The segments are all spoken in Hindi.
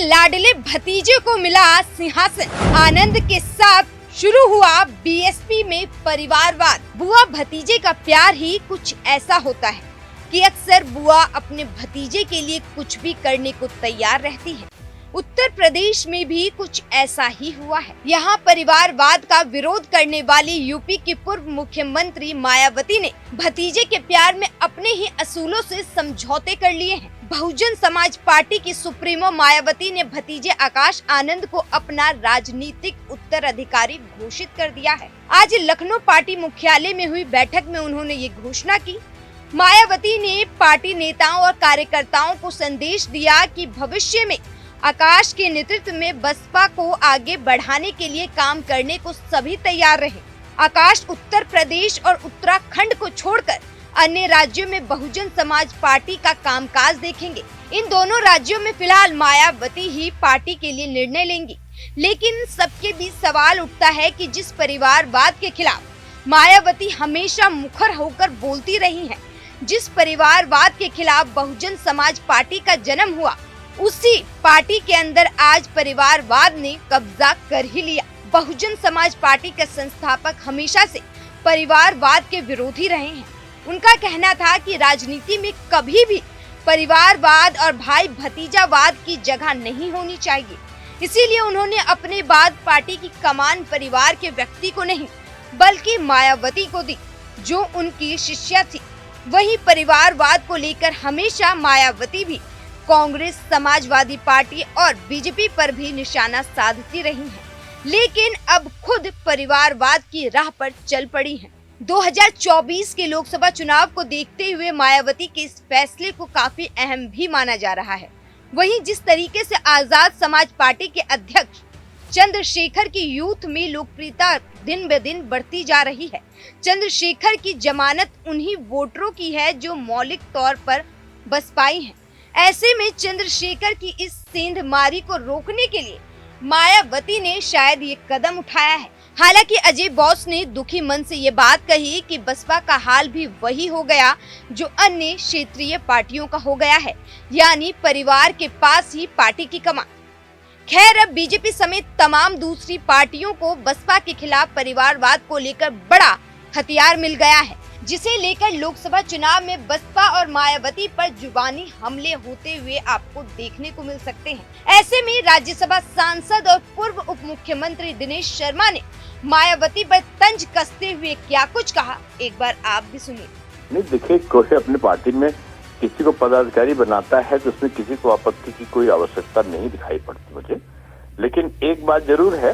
लाडले भतीजे को मिला सिंहासन। आनंद के साथ शुरू हुआ बीएसपी में परिवारवाद। बुआ भतीजे का प्यार ही कुछ ऐसा होता है कि अक्सर बुआ अपने भतीजे के लिए कुछ भी करने को तैयार रहती है। उत्तर प्रदेश में भी कुछ ऐसा ही हुआ है। यहाँ परिवारवाद का विरोध करने वाली यूपी की पूर्व मुख्यमंत्री मायावती ने भतीजे के प्यार में अपने ही असूलों से समझौते कर लिए हैं। बहुजन समाज पार्टी की सुप्रीमो मायावती ने भतीजे आकाश आनंद को अपना राजनीतिक उत्तराधिकारी घोषित कर दिया है। आज लखनऊ पार्टी मुख्यालय में हुई बैठक में उन्होंने ये घोषणा की। मायावती ने पार्टी नेताओं और कार्यकर्ताओं को संदेश दिया कि भविष्य में आकाश के नेतृत्व में बसपा को आगे बढ़ाने के लिए काम करने को सभी तैयार रहे। आकाश उत्तर प्रदेश और उत्तराखंड को छोड़कर अन्य राज्यों में बहुजन समाज पार्टी का कामकाज देखेंगे। इन दोनों राज्यों में फिलहाल मायावती ही पार्टी के लिए निर्णय लेंगी। लेकिन सबके बीच सवाल उठता है कि जिस परिवारवाद के खिलाफ मायावती हमेशा मुखर होकर बोलती रही हैं, जिस परिवारवाद के खिलाफ बहुजन समाज पार्टी का जन्म हुआ, उसी पार्टी के अंदर आज परिवारवाद ने कब्जा कर ही लिया। बहुजन समाज पार्टी के संस्थापक हमेशा से परिवारवाद के विरोधी रहे हैं। उनका कहना था कि राजनीति में कभी भी परिवारवाद और भाई भतीजावाद की जगह नहीं होनी चाहिए। इसीलिए उन्होंने अपने बाद पार्टी की कमान परिवार के व्यक्ति को नहीं बल्कि मायावती को दी, जो उनकी शिष्या थी। वहीं परिवारवाद को लेकर हमेशा मायावती भी कांग्रेस, समाजवादी पार्टी और बीजेपी पर भी निशाना साधती रही हैं, लेकिन अब खुद परिवारवाद की राह पर चल पड़ी हैं। 2024 के लोकसभा चुनाव को देखते हुए मायावती के इस फैसले को काफी अहम भी माना जा रहा है। वहीं जिस तरीके से आजाद समाज पार्टी के अध्यक्ष चंद्रशेखर की यूथ में लोकप्रियता दिन ब दिन बढ़ती जा रही है। चंद्रशेखर की जमानत उन्हीं वोटरों की है जो मौलिक तौर पर बसपाई हैं। ऐसे में चंद्रशेखर की इस सेंधमारी को रोकने के लिए मायावती ने शायद ये कदम उठाया है। हालांकि अजय बोस ने दुखी मन से ये बात कही कि बसपा का हाल भी वही हो गया जो अन्य क्षेत्रीय पार्टियों का हो गया है, यानी परिवार के पास ही पार्टी की कमान। खैर, अब बीजेपी समेत तमाम दूसरी पार्टियों को बसपा के खिलाफ परिवारवाद को लेकर बड़ा हथियार मिल गया है, जिसे लेकर लोकसभा चुनाव में बसपा और मायावती पर जुबानी हमले होते हुए आपको देखने को मिल सकते हैं। ऐसे में राज्यसभा सांसद और पूर्व उप मुख्यमंत्री दिनेश शर्मा ने मायावती पर तंज कसते हुए क्या कुछ कहा, एक बार आप भी सुनिए। नहीं, देखिए, कोई अपनी पार्टी में किसी को पदाधिकारी बनाता है तो उसमें किसी को आपत्ति की कोई आवश्यकता नहीं दिखाई पड़ती मुझे। लेकिन एक बात जरूर है,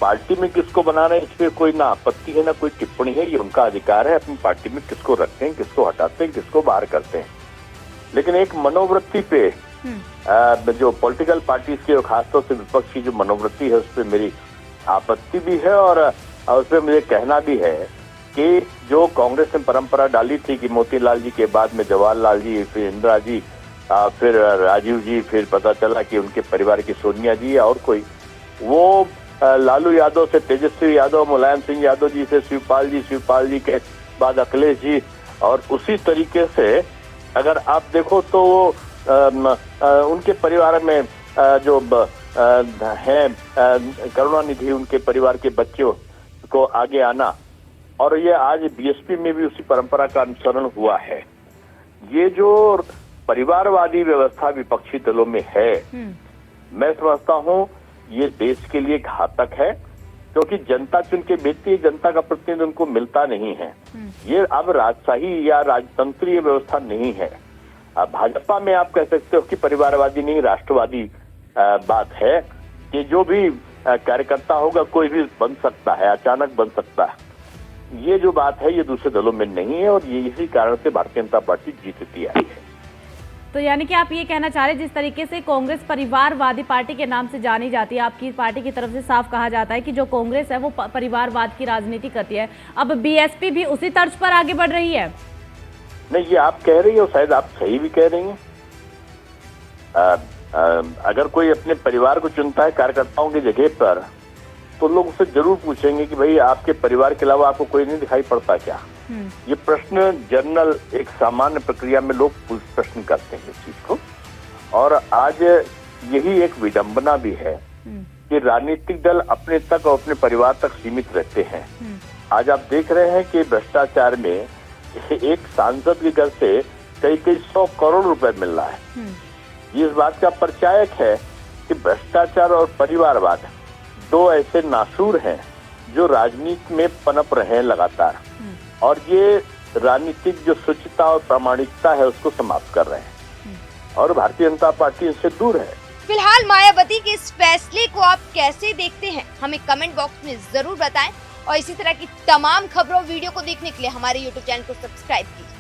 पार्टी में किसको बनाना है इसमें कोई ना आपत्ति है ना कोई टिप्पणी है। ये उनका अधिकार है अपनी पार्टी में किसको रखते हैं, किसको हटाते हैं, किसको बाहर करते हैं। लेकिन एक मनोवृत्ति पे जो पॉलिटिकल पार्टी के खासतौर से विपक्ष की जो मनोवृत्ति है उस पर मेरी आपत्ति भी है और उसमें मुझे कहना भी है कि जो कांग्रेस ने परंपरा डाली थी कि मोतीलाल जी के बाद में जवाहरलाल जी, फिर इंदिरा जी, फिर राजीव जी, फिर पता चला कि उनके परिवार की सोनिया जी और कोई, वो लालू यादव से तेजस्वी यादव, मुलायम सिंह यादव जी से शिवपाल जी के बाद अखिलेश जी, और उसी तरीके से अगर आप देखो तो उनके परिवार में जो है करुणानिधि, उनके परिवार के बच्चों को आगे आना, और ये आज बीएसपी में भी उसी परंपरा का अनुसरण हुआ है। ये जो परिवारवादी व्यवस्था विपक्षी दलों में है, मैं समझता हूँ ये देश के लिए घातक है, क्योंकि जनता चुन के भेजती है, जनता का प्रतिनिधि उनको मिलता नहीं है। ये अब राजशाही या राजतंत्रीय व्यवस्था नहीं है। भाजपा में आप कह सकते हो कि परिवारवादी नहीं, राष्ट्रवादी बात है कि जो भी कार्यकर्ता होगा कोई भी बन सकता है, अचानक बन सकता है। ये जो बात है ये दूसरे दलों में नहीं है और ये इसी कारण से भारतीय जनता पार्टी जीतती आई है। तो यानी कि आप ये कहना चाह रहे हैं जिस तरीके से कांग्रेस परिवारवादी पार्टी के नाम से जानी जाती है, आपकी पार्टी की तरफ से साफ कहा जाता है कि जो कांग्रेस है वो परिवारवाद की राजनीति करती है, अब बीएसपी भी उसी तर्ज पर आगे बढ़ रही है? नहीं, ये आप कह रही हो, शायद आप सही भी कह रही हैं। अगर कोई अपने परिवार को चुनता है कार्यकर्ताओं की जगह पर, तो लोग उससे जरूर पूछेंगे कि भाई आपके परिवार के अलावा आपको कोई नहीं दिखाई पड़ता क्या? ये प्रश्न जनरल एक सामान्य प्रक्रिया में लोग प्रश्न करते हैं इस चीज को। और आज यही एक विडंबना भी है कि राजनीतिक दल अपने तक और अपने परिवार तक सीमित रहते हैं। आज आप देख रहे हैं कि भ्रष्टाचार में एक सांसद के घर से कई 100 करोड़ रुपए मिल रहा है। ये इस बात का परिचायक है कि भ्रष्टाचार और परिवारवाद दो ऐसे नासूर हैं जो राजनीति में पनप रहे हैं लगातार, और ये राजनीतिक जो शुचिता और प्रामाणिकता है उसको समाप्त कर रहे हैं, और भारतीय जनता पार्टी इससे दूर है। फिलहाल मायावती के इस फैसले को आप कैसे देखते हैं, हमें कमेंट बॉक्स में जरूर बताएं, और इसी तरह की तमाम खबरों वीडियो को देखने के लिए हमारे YouTube चैनल को सब्सक्राइब कीजिए।